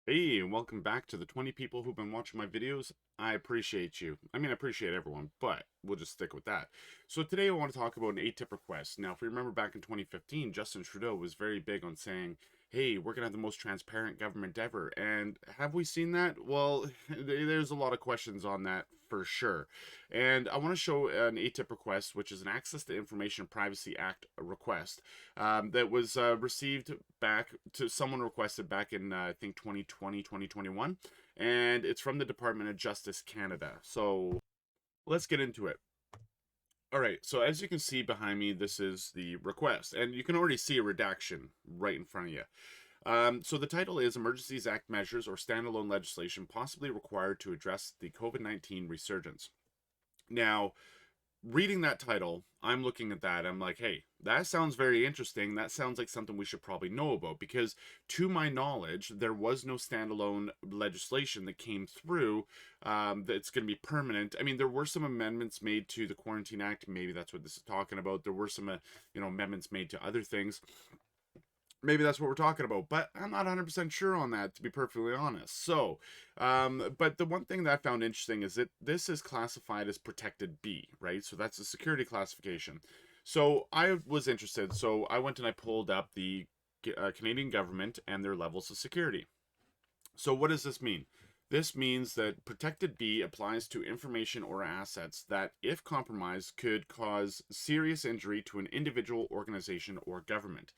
Hey, and welcome back to the 20 people who've been watching my videos. I appreciate you. I mean, I appreciate everyone, but we'll just stick with that. So today I want to talk about an ATIP request. Now, if we remember back in 2015, Justin Trudeau was very big on saying, hey, we're going to have the most transparent government ever. And have we seen that? Well, there's a lot of questions on that for sure. And I want to show an ATIP request, which is an Access to Information Privacy Act request that was received back to someone requested back in, I think, 2020, 2021. And it's from the Department of Justice Canada. So let's get into it. All right, so as you can see behind me, this is the request, and you can already see a redaction right in front of you. So the title is Emergencies Act Measures or Standalone Legislation Possibly Required to Address the COVID-19 Resurgence. Now, reading that title, I'm looking at that. I'm like, hey, that sounds very interesting. That sounds like something we should probably know about because, to my knowledge, there was no standalone legislation that came through that's going to be permanent. I mean, there were some amendments made to the Quarantine Act. Maybe that's what this is talking about. There were some, amendments made to other things. Maybe that's what we're talking about, but I'm not 100% sure on that, to be perfectly honest. So, but the one thing that I found interesting is that this is classified as protected B, right? So that's a security classification. So I was interested. So I went and I pulled up the Canadian government and their levels of security. So what does this mean? This means that protected B applies to information or assets that, if compromised, could cause serious injury to an individual, organization, or government.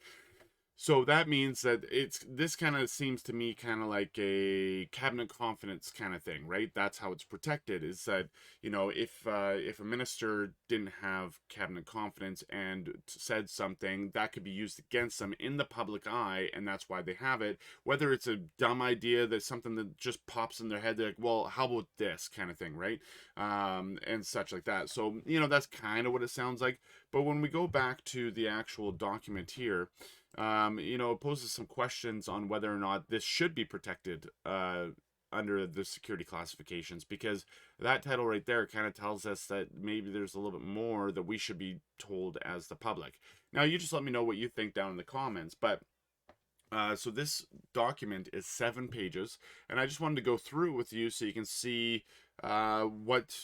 So that means that this kind of seems to me kind of like a cabinet confidence kind of thing, right? That's how it's protected. Is that if a minister didn't have cabinet confidence and said something that could be used against them in the public eye, and that's why they have it. Whether it's a dumb idea that's something that just pops in their head, they're like, well, how about this kind of thing, right? And such like that. So that's kind of what it sounds like. But when we go back to the actual document here, it poses some questions on whether or not this should be protected under the security classifications, because that title right there kind of tells us that maybe there's a little bit more that we should be told as the public. Now, you just let me know what you think down in the comments, but so this document is 7 pages, and I just wanted to go through with you so you can see what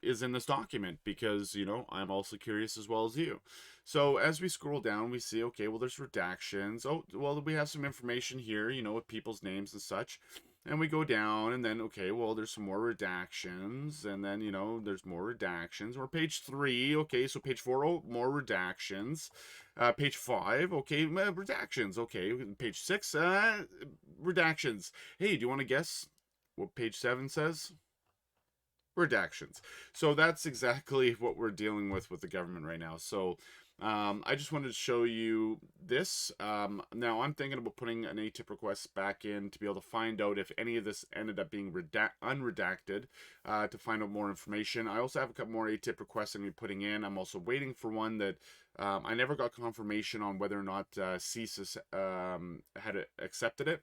is in this document, because I'm also curious as well as you. So as we scroll down, we see, okay, well, there's redactions. Oh, well, we have some information here, with people's names and such. And we go down, and then, okay, well, there's some more redactions, and then, there's more redactions. We're page 3, okay, so page 4, oh, more redactions. Page 5, okay, redactions, okay. Page 6, redactions. Hey, do you want to guess what page 7 says? Redactions. So that's exactly what we're dealing with the government right now. So I just wanted to show you this. Now I'm thinking about putting an ATIP request back in to be able to find out if any of this ended up being unredacted, to find out more information. I also have a couple more ATIP requests I'm putting in. I'm also waiting for one that I never got confirmation on whether or not CSIS had accepted it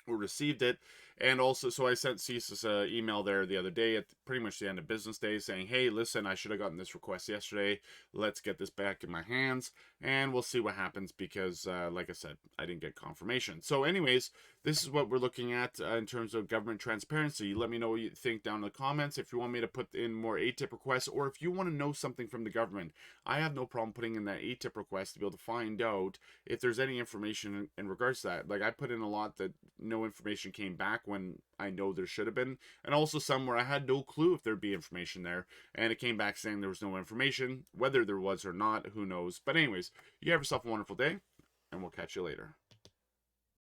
or received it. And also, so I sent CSIS an email there the other day at pretty much the end of business day saying, hey, listen, I should have gotten this request yesterday. Let's get this back in my hands, and we'll see what happens because, like I said, I didn't get confirmation. So anyways, this is what we're looking at in terms of government transparency. Let me know what you think down in the comments. If you want me to put in more ATIP requests, or if you want to know something from the government, I have no problem putting in that ATIP request to be able to find out if there's any information in regards to that. Like, I put in a lot that no information came back when I know there should have been, and also some where I had no clue if there'd be information there, and it came back saying there was no information. Whether there was or not, who knows. But anyways, you have yourself a wonderful day, and we'll catch you later.